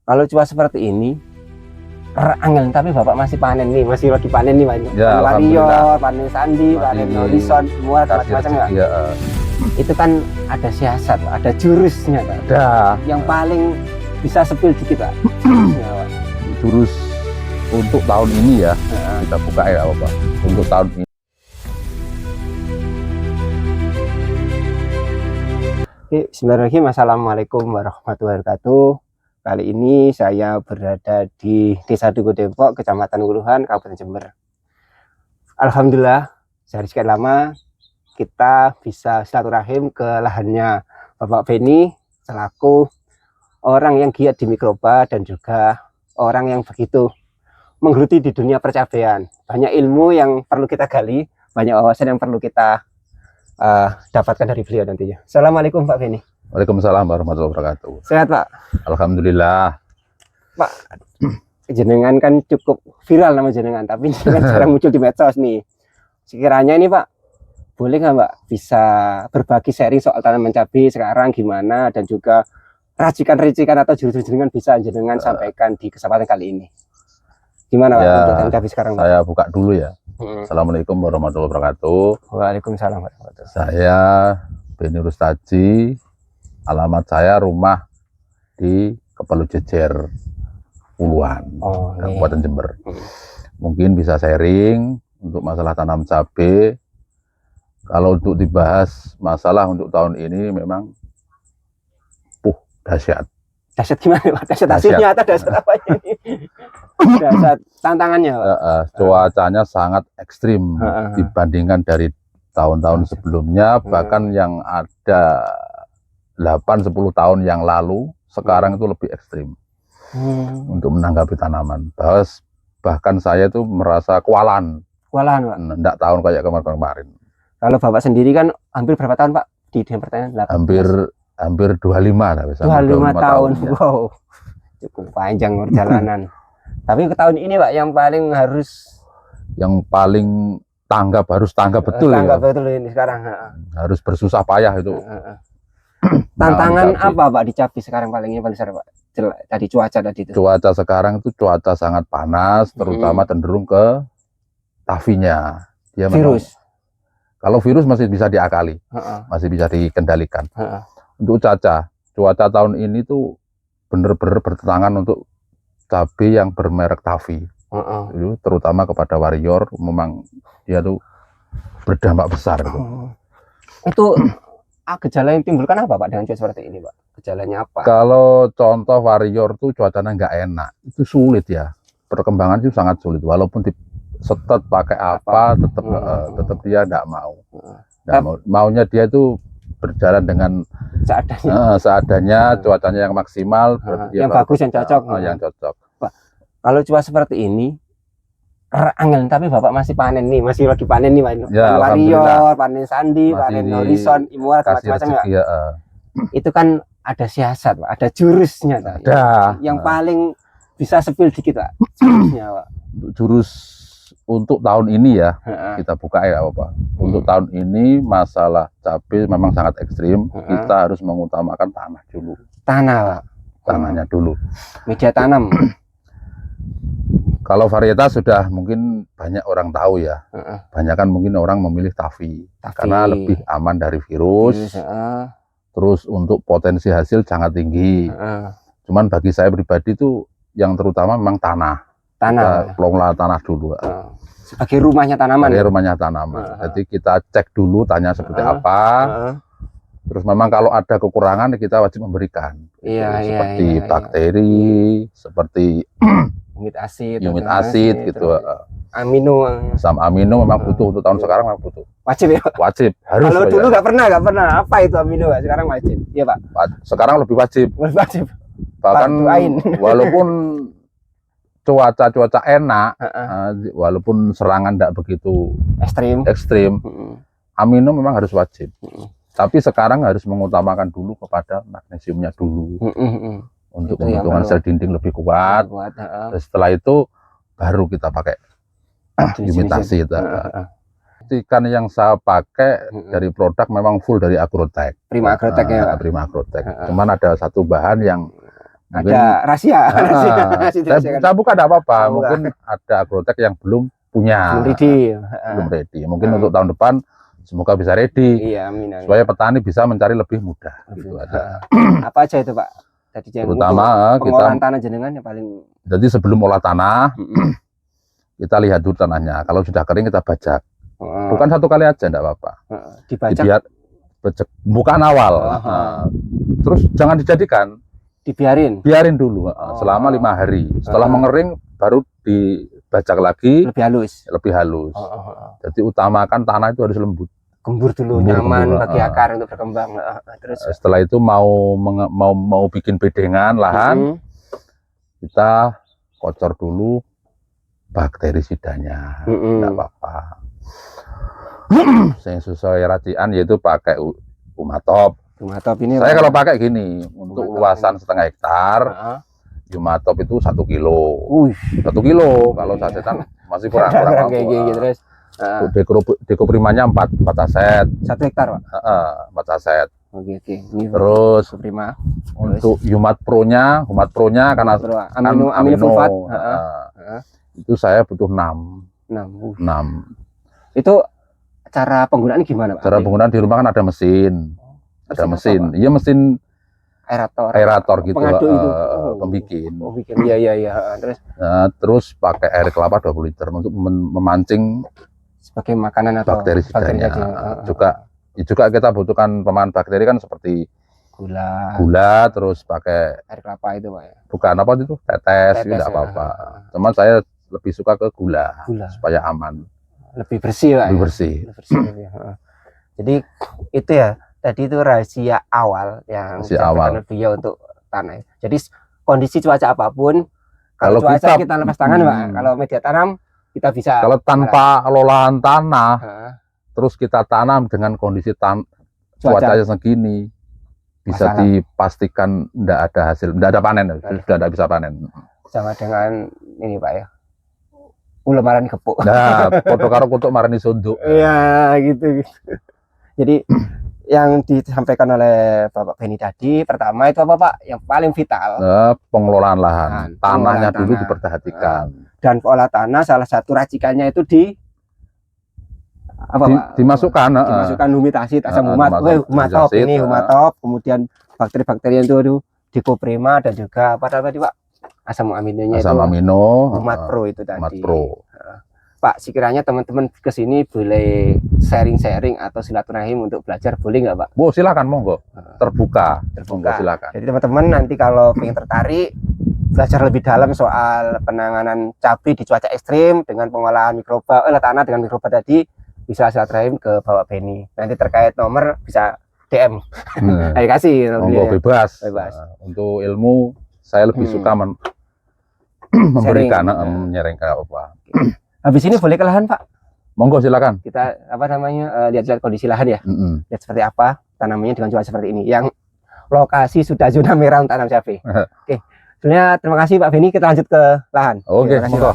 Kalau cuaca seperti ini, angin tapi Bapak masih panen nih, masih lagi panen nih, Pak. Ya, panen Wario, panen Sandi, panen Horizon, semua macam-macam ya. Ya. Itu kan ada siasat, Pak, ada jurusnya, Pak. Ada. Yang paling bisa spill dikit, Pak. Jurusnya, Pak. Jurus untuk tahun ini ya, kita buka ya Bapak. Untuk tahun ini. Oke, bismillahirrahmanirrahim. Assalamualaikum warahmatullahi wabarakatuh. Kali ini saya berada di Desa Duku Dempok, Kecamatan Nguluhan, Kabupaten Jember. Alhamdulillah, sehari sekian lama kita bisa silaturahim ke lahannya Bapak Beni selaku orang yang giat di mikroba dan juga orang yang begitu menggeluti di dunia percabean. Banyak ilmu yang perlu kita gali, banyak wawasan yang perlu kita dapatkan dari beliau nantinya. Assalamualaikum Pak Beni. Waalaikumsalam warahmatullahi wabarakatuh. Sehat Pak? Alhamdulillah. Pak, jenengan kan cukup viral nama jenengan, tapi jenengan jarang muncul di medsos nih. Sekiranya ini Pak, boleh nggak Mbak bisa berbagi sharing soal tanaman cabai sekarang gimana, dan juga racikan-racikan atau jurus-jurus jenengan bisa jenengan sampaikan di kesempatan kali ini. Gimana Pak untuk tanaman cabai sekarang Pak? Saya buka dulu ya. Assalamualaikum warahmatullahi wabarakatuh. Waalaikumsalam warahmatullahi wabarakatuh. Saya Beni Rustaji. Alamat saya rumah di Kepalu Jejer Puluhan, Kabupaten Jember. Mungkin bisa sharing untuk masalah tanam cabai. Kalau untuk dibahas masalah untuk tahun ini memang dahsyat. Dahsyat gimana Pak? Dahsyat hasilnya atau dahsyat apa ini? Dahsyat tantangannya Pak? Cuacanya sangat ekstrim dibandingkan dari tahun-tahun sebelumnya, bahkan yang ada 8-10 tahun yang lalu, sekarang itu lebih ekstrim untuk menanggapi tanaman. Bahkan saya itu merasa kewalahan Pak. Enggak tahun kayak kemarin-kemarin. Kalau Bapak sendiri kan hampir berapa tahun Pak di dunia pertanian? Hampir 25 lah, 25 tahun. Ya. Wow, cukup panjang perjalanan. Tapi ke tahun ini Pak yang paling harus tanggap betul tanggap ya. Betul ini sekarang. Harus bersusah payah itu. Tantangan apa Pak di cabai sekarang paling besar Pak? Tadi cuaca tadi itu. Cuaca sekarang itu cuaca sangat panas, terutama cenderung ke tafinya. Dia virus. Kalau virus masih bisa diakali, masih bisa dikendalikan. Untuk cuaca tahun ini tuh bener-bener bertentangan untuk cabai yang bermerek Tavi. Itu terutama kepada Warrior, memang dia tuh berdampak besar. Itu gejala yang timbulkan apa Pak dengan cuaca seperti ini Pak? Gejalanya apa? Kalau contoh Warrior tuh cuacanya nggak enak, itu sulit ya. Perkembangan itu sangat sulit, walaupun disetet pakai apa, tetap dia nggak mau. Maunya dia itu berjalan dengan seadanya, cuacanya yang maksimal, yang bagus, yang cocok. Yang cocok. Pak, kalau cuaca seperti ini, angin tapi Bapak masih panen nih, masih lagi panen nih, panen Wario, panen Sandi, panen Horizon, Imual, macam-macam ya. Itu kan ada siasat Pak, ada jurusnya. Ada. Yang paling bisa spill dikit Pak, jurusnya Pak. Jurus untuk tahun ini ya, kita buka ya Bapak. Untuk tahun ini masalah cabai memang sangat ekstrim. Kita harus mengutamakan tanah dulu. Tanah Pak. Tanahnya dulu. Media tanam. Kalau varietas sudah mungkin banyak orang tahu ya. Banyak kan mungkin orang memilih Tavi karena lebih aman dari virus. Terus untuk potensi hasil sangat tinggi. Cuman bagi saya pribadi itu yang terutama memang tanah. Kita kelola tanah dulu. Sebagai rumahnya tanaman. Sebagai rumahnya tanaman. Jadi kita cek dulu tanya seperti apa. Terus memang kalau ada kekurangan kita wajib memberikan. Seperti bakteri, seperti humid asid gitu. Amino. Asam amino memang butuh untuk tahun sekarang memang butuh. Wajib ya Pak? Wajib, harus. Kalau dulu nggak pernah. Apa itu amino? Sekarang wajib. Iya Pak? Sekarang lebih wajib. Wajib. Bahkan walaupun cuaca enak, walaupun serangan tidak begitu ekstrim, amino memang harus wajib. Tapi sekarang harus mengutamakan dulu kepada magnesiumnya dulu. Untuk pembentukan sel dinding lebih kuat. Setelah itu baru kita pakai imitasi. Ikan yang saya pakai dari produk memang full dari Agrotech. Prima Agrotech ya. Prima Agrotech. Cuman ada satu bahan yang Mungkin, ada rahasia. Saya buka tidak apa-apa. Mungkin ada agrotek yang belum punya, belum ready. Mungkin untuk tahun depan semoga bisa ready. Iya, amin. Supaya petani bisa mencari lebih mudah. Gitu aja. Apa aja itu Pak? Tadi terutama pengolahan tanah jenengan yang paling. Jadi sebelum olah tanah, kita lihat dulu tanahnya. Kalau sudah kering kita bajak. Bukan satu kali aja, enggak apa-apa. Dibajak. Bukan awal. Terus jangan dijadikan. Biarin dulu selama 5 hari. Setelah mengering baru dibajak lagi. Lebih halus. Jadi utamakan tanah itu harus lembut. Gembur dulu, nyaman bagi akar untuk berkembang. Terus setelah itu mau bikin bedengan lahan, kita kocor dulu bakterisidanya. Enggak apa-apa. Yang sesuai racian yaitu pakai Humatop. Ini saya kalau pakai gini untuk luasan setengah hektar, Humatop itu 1 kilo. 1 kilo kalau sasetan masih kurang kayak gini terus. Dekoprimanya 4 aset. 1 hektar, Pak. 4 aset. Oke. Terus prima. Untuk Humat Pro-nya karena aminosulfat. Itu saya butuh 6. Itu cara penggunaannya gimana, Pak? Cara penggunaan di rumah kan ada mesin. Iya, mesin aerator gitu. Pembikin. Iya. Terus pakai air kelapa 20 liter untuk memancing sebagai makanan atau bakterisidanya. Juga kita butuhkan pemakan bakteri kan seperti gula, terus pakai air kelapa itu, Pak ya. Bukan apa itu? Tetes tidak apa-apa. Cuman saya lebih suka ke gula. Supaya aman. Lebih bersih, Pak. Lebih bersih. Jadi itu ya, tadi itu rahasia awal yang disampaikan beliau untuk tanah. Jadi kondisi cuaca apapun, kalau cuaca kita lepas tangan, Pak. Kalau media tanam kita bisa. Kalau tanpa olahan tanah, terus kita tanam dengan kondisi cuacanya segini, bisa dipastikan tidak ada hasil, tidak ada panen, sudah tidak bisa panen. Sama dengan ini, Pak ya. Ulemaran kepuk. Nah, foto karo untuk marani sonduk. Iya, gitu. Jadi yang disampaikan oleh Bapak Beni tadi, pertama itu apa, Pak? Yang paling vital. Pengelolaan lahan. Tanahnya dulu diperhatikan. Dan olah tanah salah satu racikannya itu dimasukkan humitasi, asam humatop ini, humatop, kemudian bakteri-bakteri itu Decoprima dan juga apa tadi, Pak? Asam aminonya asam amino Humat Pro itu tadi. Humat Pro. Pak, sekiranya teman-teman kesini boleh sharing-sharing atau silaturahim untuk belajar, boleh nggak, Pak? Bu, silakan, monggo. Terbuka. Monggo, silakan. Jadi teman-teman nanti kalau ingin tertarik belajar lebih dalam soal penanganan cabai di cuaca ekstrim dengan pengolahan mikroba, tanah dengan mikroba tadi, bisa silaturahim ke Bapak Beni. Nanti terkait nomor bisa DM. Ayo kasih. Monggo, bebas. Untuk ilmu saya lebih suka memberikan, menyaringkan apa. Habis ini boleh ke lahan, Pak? Monggo, silakan. Kita lihat-lihat kondisi lahan ya. Lihat seperti apa tanamannya dengan cuaca seperti ini. Yang lokasi sudah zona merah untuk tanam cabai. Oke. Sebenarnya terima kasih Pak Beni, kita lanjut ke lahan. Oke, monggo.